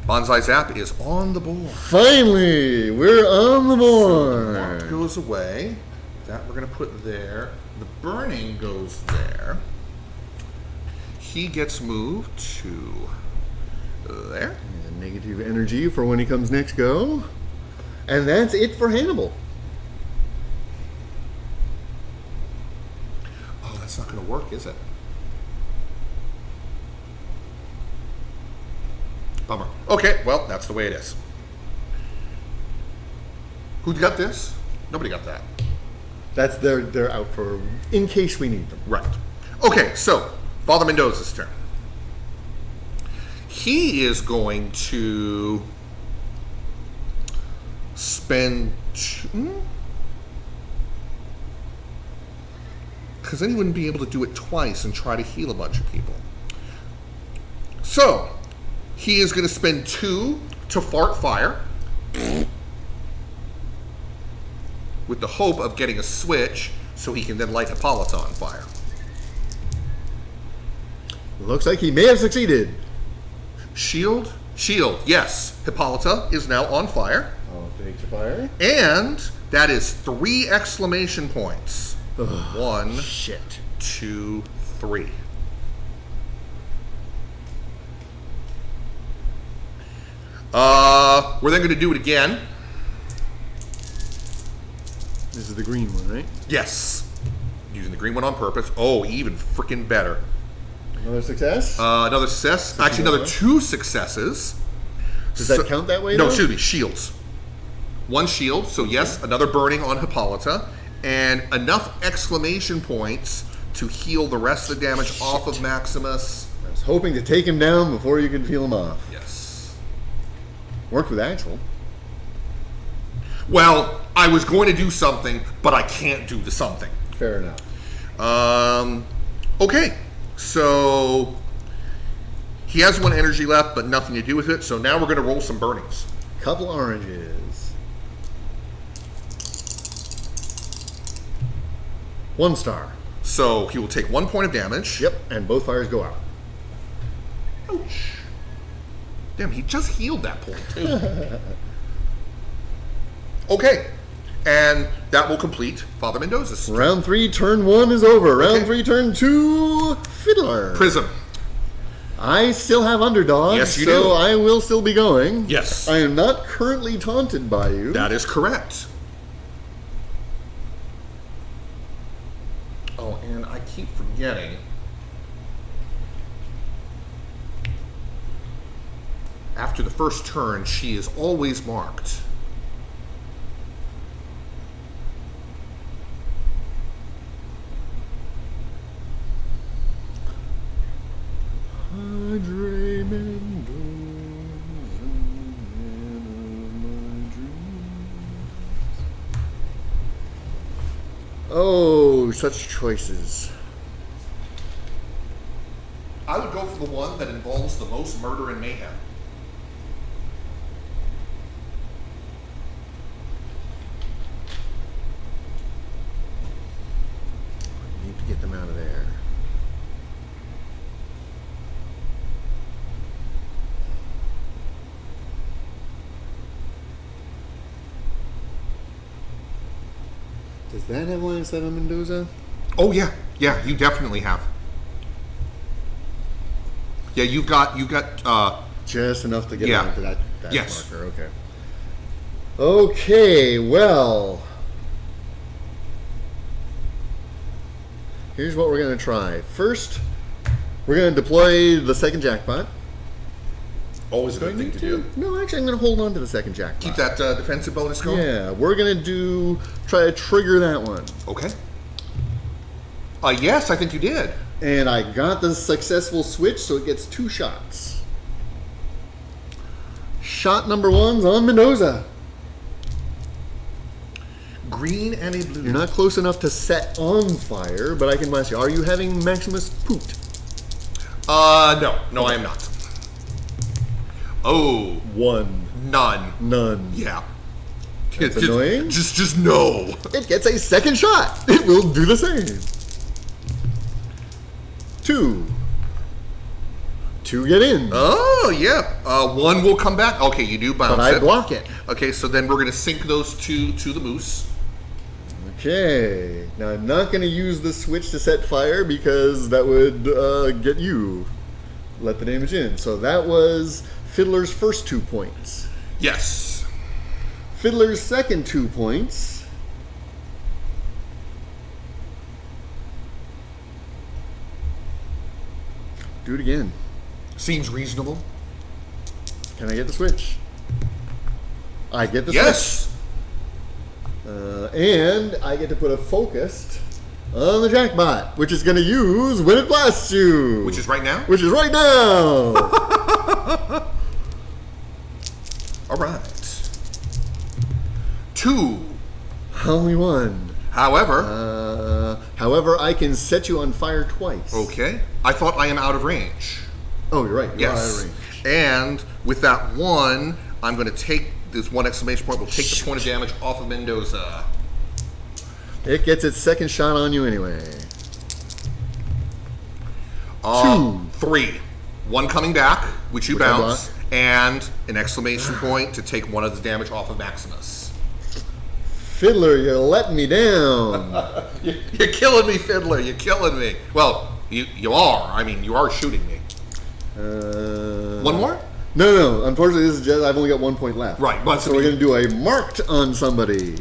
Speaker 2: BanzaiZAP is on the board.
Speaker 1: Finally, we're on the board.
Speaker 2: Mark goes away. That we're going to put there. The burning goes there. He gets moved to there.
Speaker 1: And negative energy for when he comes next go. And that's it for Hanibal.
Speaker 2: Oh, that's not going to work, is it? Bummer. Okay, well, that's the way it is. Who got this? Nobody got that.
Speaker 1: That's they're out for in case we need them.
Speaker 2: Right. Okay, so Father Mendoza's turn. He is going to spend because then he wouldn't be able to do it twice and try to heal a bunch of people. So he is going to spend 2 to fart fire with the hope of getting a switch so he can then light Hippolyta on fire.
Speaker 1: Looks like he may have succeeded.
Speaker 2: Shield, yes. Hippolyta is now on fire.
Speaker 1: Oh, takes a fire.
Speaker 2: And that is 3 exclamation points.
Speaker 1: Ugh,
Speaker 2: 1,
Speaker 1: shit.
Speaker 2: 2, 3. We're then going to do it again.
Speaker 1: This is the green one, right?
Speaker 2: Yes. Using the green one on purpose. Oh, even freaking better.
Speaker 1: Another success?
Speaker 2: Another success. Actually, another 2 successes.
Speaker 1: Does that count that way,
Speaker 2: No,
Speaker 1: though?
Speaker 2: excuse me, shields. 1 shield, so yes, another burning on Hippolyta, and enough exclamation points to heal the rest of the damage off of Maximus.
Speaker 1: I was hoping to take him down before you could peel him off.
Speaker 2: Yes.
Speaker 1: Worked with Axl.
Speaker 2: Well, I was going to do something, but I can't do the something.
Speaker 1: Fair enough.
Speaker 2: Okay, so he has 1 energy left, but nothing to do with it. So now we're going to roll some burnings.
Speaker 1: Couple oranges. 1 star.
Speaker 2: So he will take 1 point of damage.
Speaker 1: Yep, and both fires go out.
Speaker 2: Ouch. Damn, he just healed that point, too. Okay, and that will complete Father Mendoza's turn.
Speaker 1: Round 3, turn 1 is over. Round
Speaker 2: Okay.
Speaker 1: 3, turn 2, Fiddler.
Speaker 2: Prysm.
Speaker 1: I still have underdog,
Speaker 2: Yes, you
Speaker 1: so
Speaker 2: do.
Speaker 1: I will still be going.
Speaker 2: Yes.
Speaker 1: I am not currently taunted by you.
Speaker 2: That is correct. Oh, and I keep forgetting. After the first turn, she is always marked.
Speaker 1: Padre Mendoza, man of my dreams. Oh, such choices.
Speaker 2: I would go for the one that involves the most murder and mayhem.
Speaker 1: I need to get them out of there. Does that have line of sight on Mendoza?
Speaker 2: Oh yeah, yeah, you definitely have. Yeah, you've got
Speaker 1: Just enough to get
Speaker 2: Yeah.
Speaker 1: onto that
Speaker 2: Yes.
Speaker 1: marker. Okay. Okay, well. Here's what we're going to try. First, we're going to deploy the second jackpot.
Speaker 2: always a good thing to do.
Speaker 1: No, actually, I'm going to hold on to the second jackpot.
Speaker 2: Keep that defensive bonus going.
Speaker 1: Yeah, we're going to try to trigger that one.
Speaker 2: Okay. Yes, I think you did.
Speaker 1: And I got the successful switch, so it gets 2 shots. Shot number 1's on Mendoza.
Speaker 2: Green and a blue.
Speaker 1: You're not close enough to set on fire, but I can blast you. Are you having Maximus pooped?
Speaker 2: No, I am not. Oh,
Speaker 1: 1.
Speaker 2: none.
Speaker 1: None.
Speaker 2: Yeah.
Speaker 1: That's annoying.
Speaker 2: Just no.
Speaker 1: It gets a second shot. It will do the same. 2. 2 get in.
Speaker 2: Oh, yeah. 1 will come back. Okay, you do bounce
Speaker 1: But I
Speaker 2: it.
Speaker 1: block it.
Speaker 2: Okay, so then we're going to sink those 2 to the moose.
Speaker 1: Okay. Now I'm not going to use the switch to set fire because that would get you. Let the damage in. So that was Fiddler's first 2 points.
Speaker 2: Yes.
Speaker 1: Fiddler's second 2 points. Do it again.
Speaker 2: Seems reasonable.
Speaker 1: Can I get the switch? I get the
Speaker 2: Yes.
Speaker 1: switch. And I get to put a focused on the jackpot, which is going to use when it blasts you.
Speaker 2: Which is right now?
Speaker 1: Which is right now.
Speaker 2: All right. 2.
Speaker 1: Only 1.
Speaker 2: However,
Speaker 1: I can set you on fire twice.
Speaker 2: okay. I thought I am out of range.
Speaker 1: Oh, you're right. You are out of
Speaker 2: Yes.
Speaker 1: range.
Speaker 2: And with that 1, I'm going to take this 1 exclamation point. We'll take the point of damage off of Mendoza.
Speaker 1: It gets its second shot on you anyway. 2.
Speaker 2: 3. 1 coming back, which you
Speaker 1: Which I
Speaker 2: bounce,
Speaker 1: block.
Speaker 2: and an exclamation point to take 1 of the damage off of Maximus.
Speaker 1: Fiddler, you're letting me down.
Speaker 2: You're killing me, Fiddler. You're killing me. Well, you are. I mean, you are shooting me. 1 more?
Speaker 1: No. Unfortunately, this is just, I've only got 1 point left.
Speaker 2: Right, but
Speaker 1: So we're going to do a marked on somebody.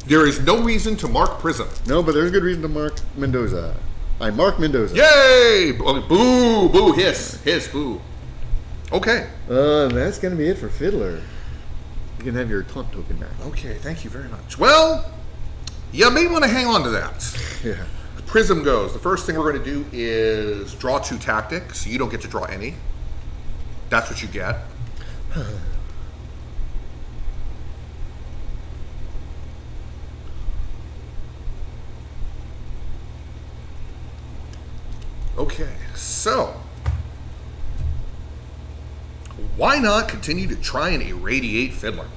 Speaker 2: There is no reason to mark Prysm.
Speaker 1: No, but there's a good reason to mark Mendoza. I mark Mendoza.
Speaker 2: Yay! Boo! Boo! Hiss! Hiss! Boo! Okay.
Speaker 1: And that's going to be it for Fiddler. You can have your taunt token back.
Speaker 2: Okay, thank you very much. Well, you may want to hang on to that.
Speaker 1: Yeah.
Speaker 2: Prysm goes. The first thing we're going to do is draw 2 tactics. You don't get to draw any. That's what you get. Okay, so why not continue to try and irradiate Fiddler?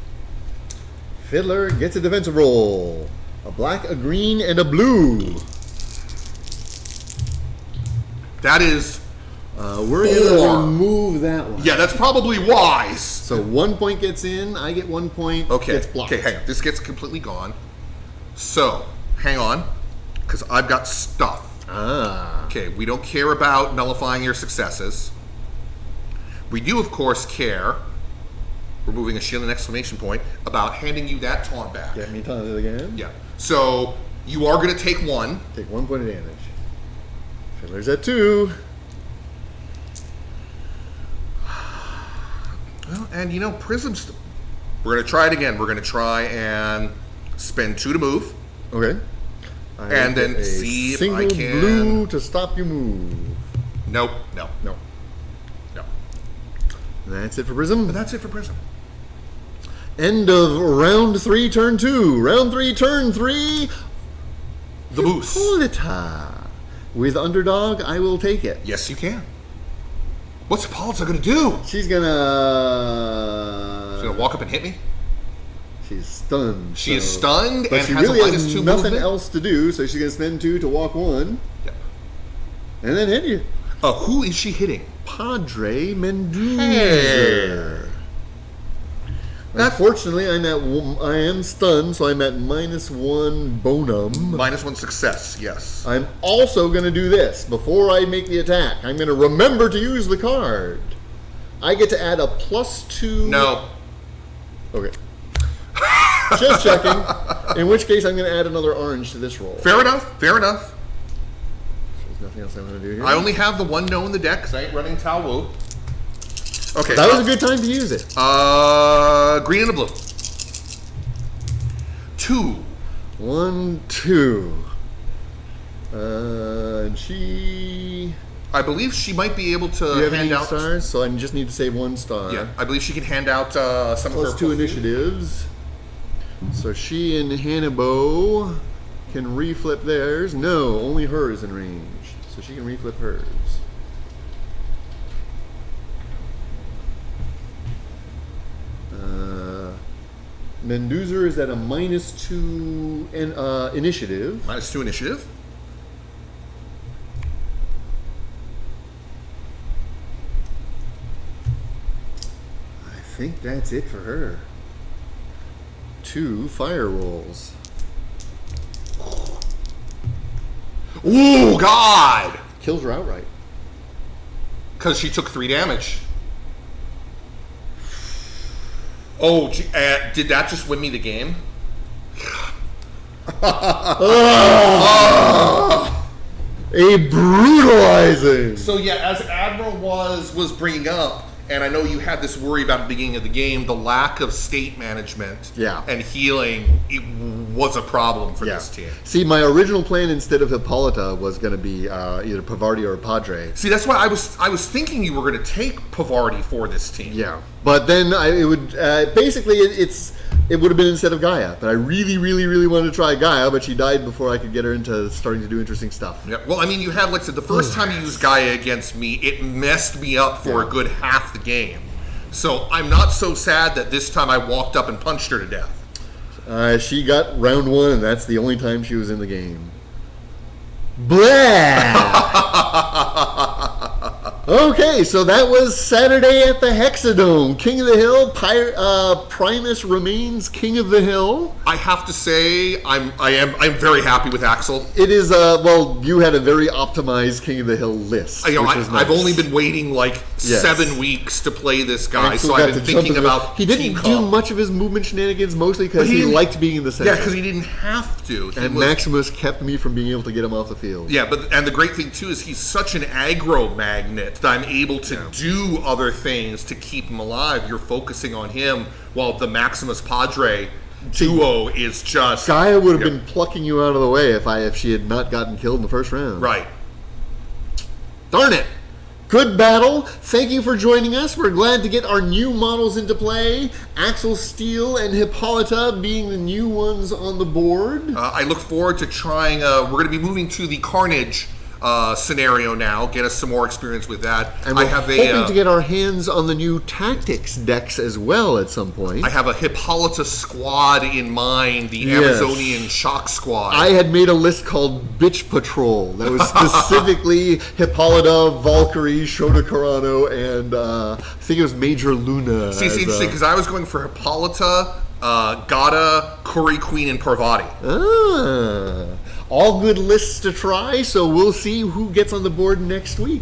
Speaker 1: Fiddler gets a defensive roll. A black, a green, and a blue.
Speaker 2: That is
Speaker 1: we're going to remove that one.
Speaker 2: Yeah, that's probably wise.
Speaker 1: So 1 point gets in, I get 1 point, gets blocked.
Speaker 2: Okay, hang on. This gets completely gone. So, hang on, because I've got stuff. Okay, we don't care about nullifying your successes. We do, of course, care, removing a shield and exclamation point, about handing you that taunt back.
Speaker 1: Get me taunted again.
Speaker 2: Yeah. So, you are going to take 1.
Speaker 1: Take 1 point of damage. Fiddler's at 2.
Speaker 2: Well, and you know, Prysm's... We're going to try it again. We're going to try and spend 2 to move.
Speaker 1: Okay.
Speaker 2: And then see if I can...
Speaker 1: Single blue to stop you move.
Speaker 2: Nope.
Speaker 1: No.
Speaker 2: And
Speaker 1: that's it for Prysm.
Speaker 2: that's it for Prysm.
Speaker 1: End of round 3, turn 2. Round 3, turn 3.
Speaker 2: The Moose.
Speaker 1: Hippolyta. With underdog, I will take it.
Speaker 2: Yes, you can. What's Hippolyta going to do?
Speaker 1: She's gonna...
Speaker 2: She's going to walk up and hit me?
Speaker 1: She's stunned.
Speaker 2: She is stunned
Speaker 1: but
Speaker 2: and
Speaker 1: she
Speaker 2: has
Speaker 1: really
Speaker 2: a minus
Speaker 1: has
Speaker 2: 2
Speaker 1: nothing
Speaker 2: movement?
Speaker 1: else to do, so she's going to spend 2 to walk 1.
Speaker 2: Yep.
Speaker 1: And then hit you.
Speaker 2: Who is she hitting?
Speaker 1: Padre Mendoza.
Speaker 2: Hey.
Speaker 1: Unfortunately, I am stunned, so I'm at -1 bonum.
Speaker 2: -1 success, yes.
Speaker 1: I'm also going to do this. Before I make the attack, I'm going to remember to use the card. I get to add a +2.
Speaker 2: No.
Speaker 1: Okay. Just checking. In which case, I'm going to add another orange to this roll.
Speaker 2: Fair enough.
Speaker 1: There's nothing else I'm going to do here.
Speaker 2: I only have the 1 no in the deck because I ain't running Tao Wu. Okay.
Speaker 1: That was a good time to use it.
Speaker 2: Green and a blue. 2.
Speaker 1: 1, 2. And she...
Speaker 2: I believe she might be able to
Speaker 1: Do you have
Speaker 2: hand
Speaker 1: any
Speaker 2: out
Speaker 1: stars? So I just need to save 1 star.
Speaker 2: Yeah, I believe she can hand out some of her
Speaker 1: +2 initiatives. So she and Hanibal can reflip theirs. No, only hers in range. So she can reflip hers. Mendoza is at a -2 initiative.
Speaker 2: -2 initiative.
Speaker 1: I think that's it for her. 2 fire rolls.
Speaker 2: Ooh, God!
Speaker 1: Kills her outright.
Speaker 2: Because she took 3 damage. Oh, did that just win me the game?
Speaker 1: A brutalizing.
Speaker 2: So yeah, as Admiral was bringing up, and I know you had this worry about at the beginning of the game, the lack of state management and healing was a problem for this team.
Speaker 1: See, my original plan instead of Hippolyta was going to be either Pavardi or Padre.
Speaker 2: See, that's why I was thinking you were going to take Pavardi for this team.
Speaker 1: Yeah, but then it would basically it would have been instead of Gaia. But I really, really, really wanted to try Gaia, but she died before I could get her into starting to do interesting stuff.
Speaker 2: Yeah. Well, I mean, you had, like I said, the first time you used Gaia against me, it messed me up for a good half the game. So I'm not so sad that this time I walked up and punched her to death.
Speaker 1: She got round 1, and that's the only time she was in the game. Blah! Okay, so that was Saturday at the Hexadome. King of the Hill, Primus remains King of the Hill.
Speaker 2: I have to say, I'm very happy with Axl.
Speaker 1: It is well, you had a very optimized King of the Hill list.
Speaker 2: I've only been waiting like 7 weeks to play this guy, so I've been thinking about.
Speaker 1: He didn't do much of his movement shenanigans, mostly because he liked being in the center.
Speaker 2: Yeah, because he didn't have to.
Speaker 1: Maximus kept me from being able to get him off the field.
Speaker 2: Yeah, and the great thing too is he's such an aggro magnet that I'm able to do other things to keep him alive. You're focusing on him while the Maximus Padre duo is just.
Speaker 1: Gaia would have been plucking you out of the way if she had not gotten killed in the first round.
Speaker 2: Right.
Speaker 1: Darn it. Good battle. Thank you for joining us. We're glad to get our new models into play. Axl Steele and Hippolyta being the new ones on the board.
Speaker 2: I look forward to trying. We're going to be moving to the Carnage scenario now. Get us some more experience with that.
Speaker 1: And we're hoping to get our hands on the new tactics decks as well at some point.
Speaker 2: I have a Hippolyta squad in mind, the Amazonian shock squad.
Speaker 1: I had made a list called Bitch Patrol that was specifically Hippolyta, Valkyrie, Shota Carano, and I think it was Major Luna.
Speaker 2: See, it's interesting because I was going for Hippolyta, Gata, Curry Queen, and Parvati.
Speaker 1: All good lists to try, so we'll see who gets on the board next week.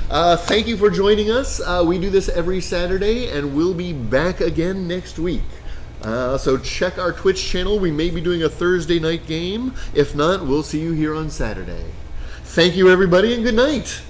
Speaker 1: Thank you for joining us. We do this every Saturday, and we'll be back again next week. So check our Twitch channel. We may be doing a Thursday night game. If not, we'll see you here on Saturday. Thank you, everybody, and good night.